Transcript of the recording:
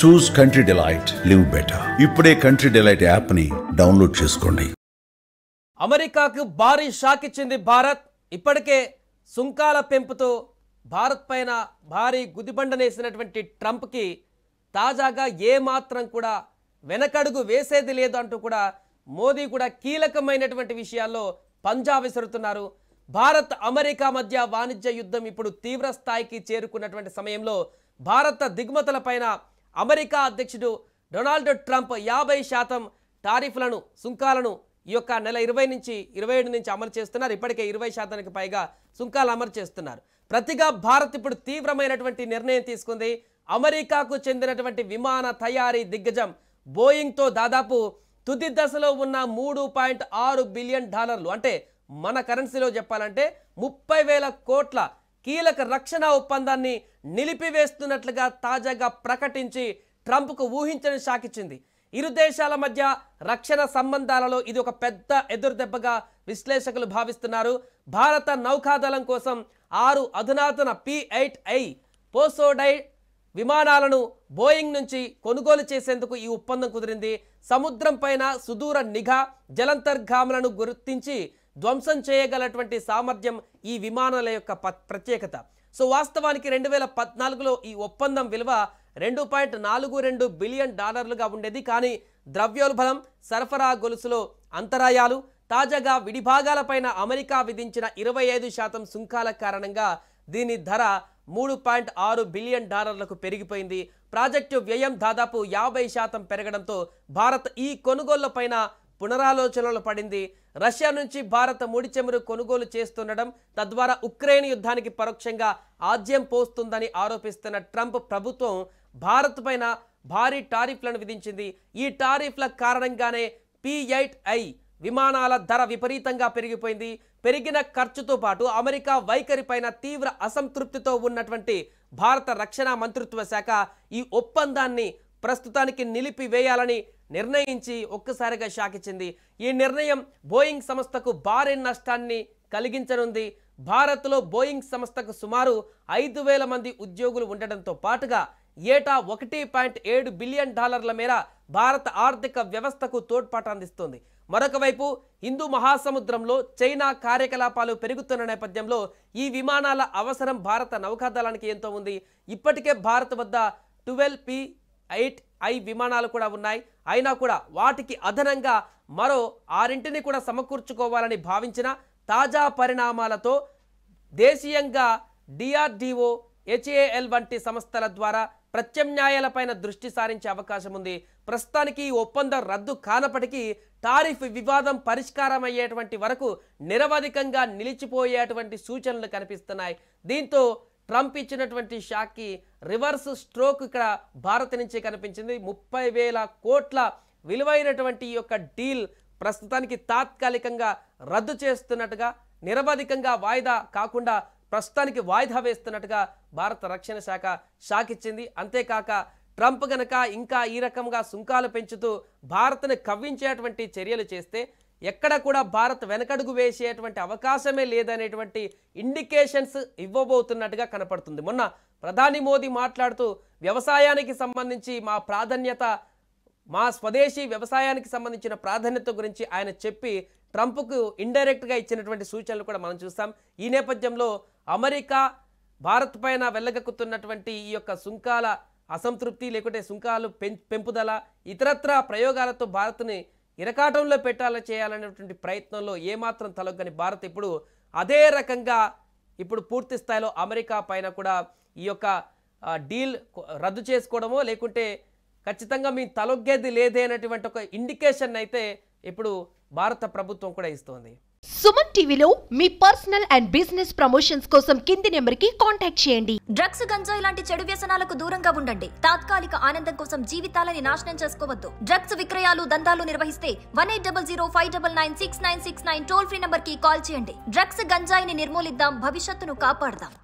చూస్ country delight, live better. ఇప్పుడే country delight app ని download చేసుకోండి. అమెరికాకు భారీ షాక్ ఇచ్చింది భారత్. ఇప్పటికే సుంకాల పెంపుతో భారత్ పైన భారీ గుదిబండనేసినటువంటి ట్రంప్కి తాజాగా ఏమాత్రం కూడా వెనకడుగు వేసేది లేదు అంటూ కూడా మోదీ కూడా కీలకమైనటువంటి విషయాల్లో పంజా విసురుతున్నారు. భారత్ అమెరికా మధ్య వాణిజ్య యుద్ధం ఇప్పుడు తీవ్ర స్థాయికి చేరుకున్నటువంటి సమయంలో భారత దిగుమతులపైన అమెరికా అధ్యక్షుడు డొనాల్డ్ ట్రంప్ 50% టారిఫ్లను, సుంకాలను ఈ యొక్క నెల 20 నుంచి 27 నుంచి అమలు చేస్తున్నారు. ఇప్పటికే 20% పైగా సుంకాలు అమలు చేస్తున్నారు. ప్రతిగా భారత్ ఇప్పుడు తీవ్రమైనటువంటి నిర్ణయం తీసుకుంది. అమెరికాకు చెందినటువంటి విమాన తయారీ దిగ్గజం బోయింగ్తో దాదాపు తుది దశలో ఉన్న $3.6 బిలియన్, అంటే మన కరెన్సీలో చెప్పాలంటే 30,000 కోట్ల కీలక రక్షణ ఒప్పందాన్ని నిలిపివేస్తున్నట్లుగా తాజాగా ప్రకటించి ట్రంప్కు ఊహించని షాక్ ఇచ్చింది. ఇరు దేశాల మధ్య రక్షణ సంబంధాలలో ఇది ఒక పెద్ద ఎదురుదెబ్బగా విశ్లేషకులు భావిస్తున్నారు. భారత నౌకాదళం కోసం 6 అధునాతన P-8I పోసోడై విమానాలను బోయింగ్ నుంచి కొనుగోలు చేసేందుకు ఈ ఒప్పందం కుదిరింది. సముద్రం పైన సుదూర నిఘా, జలంతర్గాములను గుర్తించి ధ్వంసం చేయగలటువంటి సామర్థ్యం ఈ విమానాల యొక్క ప్రత్యేకత. సో వాస్తవానికి 2014లో ఈ ఒప్పందం విలువ $2.42 బిలియన్ ఉండేది. కానీ ద్రవ్యోల్బణం, సరఫరా గొలుసులో అంతరాయాలు, తాజాగా విడిభాగాలపైన అమెరికా విధించిన 25% సుంకాల కారణంగా దీని ధర $3.6 బిలియన్ పెరిగిపోయింది. ప్రాజెక్టు వ్యయం దాదాపు 50% పెరగడంతో భారత్ ఈ కొనుగోళ్లపైన పునరాలోచనలు పడింది. రష్యా నుంచి భారత్ ముడి చమురు కొనుగోలు చేస్తుండడం తద్వారా ఉక్రెయిన్ యుద్ధానికి పరోక్షంగా ఆజ్యం పోస్తుందని ఆరోపిస్తున్న ట్రంప్ ప్రభుత్వం భారత్ పైన భారీ టారిఫ్లను విధించింది. ఈ టారిఫ్ల కారణంగానే P-8I విమానాల ధర విపరీతంగా పెరిగిపోయింది. పెరిగిన ఖర్చుతో పాటు అమెరికా వైఖరి పైన తీవ్ర అసంతృప్తితో ఉన్నటువంటి భారత రక్షణ మంత్రిత్వ శాఖ ఈ ఒప్పందాన్ని ప్రస్తుతానికి నిలిపివేయాలని నిర్ణయించి ఒక్కసారిగా షాక్ ఇచ్చింది. ఈ నిర్ణయం బోయింగ్ సంస్థకు భారీ నష్టాన్ని కలిగించనుంది. భారత్లో బోయింగ్ సంస్థకు సుమారు 5,000 మంది ఉద్యోగులు ఉండడంతో పాటుగా ఏటా $1.7 బిలియన్ మేర భారత ఆర్థిక వ్యవస్థకు తోడ్పాటు అందిస్తుంది. మరొక వైపు హిందూ మహాసముద్రంలో చైనా కార్యకలాపాలు పెరుగుతున్న నేపథ్యంలో ఈ విమానాల అవసరం భారత నౌకాదళానికి ఎంతో ఉంది. ఇప్పటికే భారత్ వద్ద 12 P-8I విమానాలు కూడా ఉన్నాయి. అయినా కూడా వాటికి అదనంగా మరో 6ని కూడా సమకూర్చుకోవాలని భావించిన తాజా పరిణామాలతో దేశీయంగా DRDO, HAL వంటి సంస్థల ద్వారా ప్రత్యామ్నాయాలపైన దృష్టి సారించే అవకాశం ఉంది. ప్రస్తుతానికి ఈ ఒప్పందం రద్దు కానప్పటికీ టారిఫ్ వివాదం పరిష్కారం అయ్యేటువంటి వరకు నిరవధికంగా నిలిచిపోయేటువంటి సూచనలు కనిపిస్తున్నాయి. దీంతో ట్రంప్ ఇచ్చినటువంటి షాక్కి రివర్స్ స్ట్రోక్ ఇక్కడ భారత్ నుంచి కనిపించింది. 30,000 కోట్ల విలువైనటువంటి ఈ యొక్క డీల్ ప్రస్తుతానికి తాత్కాలికంగా రద్దు చేస్తున్నట్టుగా, నిరవధికంగా వాయిదా కాకుండా ప్రస్తుతానికి వాయిదా వేస్తున్నట్టుగా భారత రక్షణ శాఖ షాక్ ఇచ్చింది. అంతేకాక ట్రంప్ గనక ఇంకా ఈ రకంగా సుంకాలు పెంచుతూ భారత్ను కవ్వించేటువంటి చర్యలు చేస్తే ఎక్కడ కూడా భారత్ వెనకడుగు వేసేటువంటి అవకాశమే లేదనేటువంటి ఇండికేషన్స్ ఇవ్వబోతున్నట్టుగా కనపడుతుంది. మొన్న ప్రధాని మోదీ మాట్లాడుతూ వ్యవసాయానికి సంబంధించి మా స్వదేశీ వ్యవసాయానికి సంబంధించిన ప్రాధాన్యత గురించి ఆయన చెప్పి ట్రంప్కు ఇండైరెక్ట్గా ఇచ్చినటువంటి సూచనలు కూడా మనం చూస్తాం. ఈ నేపథ్యంలో అమెరికా భారత్ పైన వెళ్ళగక్కుతున్నటువంటి ఈ యొక్క సుంకాల అసంతృప్తి, లేకుంటే సుంకాలు పెంపుదల, ఇతరత్ర ప్రయోగాలతో భారత్ని ఇరకాటంలో చేయాలనేటువంటి ప్రయత్నంలో ఏమాత్రం తలొగ్గని భారత్ ఇప్పుడు అదే రకంగా ఇప్పుడు పూర్తి స్థాయిలో అమెరికా పైన కూడా ఈ యొక్క డీల్ రద్దు చేసుకోవడమో, లేకుంటే ఖచ్చితంగా మీ తలొగ్గేది లేదే అనేటువంటి ఒక ఇండికేషన్ అయితే ఇప్పుడు భారత ప్రభుత్వం కూడా ఇస్తోంది. సుమన్ టీవీలో మీ పర్సనల్ అండ్ బిజినెస్ ప్రమోషన్స్ కోసం కింది నెంబర్కి కాంటాక్ట్ చేయండి. డ్రగ్స్, గంజాయి లాంటి చెడు వ్యసనాలకు దూరంగా ఉండండి. తాత్కాలిక ఆనందం కోసం జీవితాలని నాశనం చేసుకోవద్దు. డ్రగ్స్ విక్రయాలు, దందాలు నిర్వహిస్తే 1800-599-6969 టోల్ ఫ్రీ నంబర్ కి కాల్ చేయండి. డ్రగ్స్, గంజాయిని నిర్మూలిద్దాం, భవిష్యత్తును కాపాడదాం.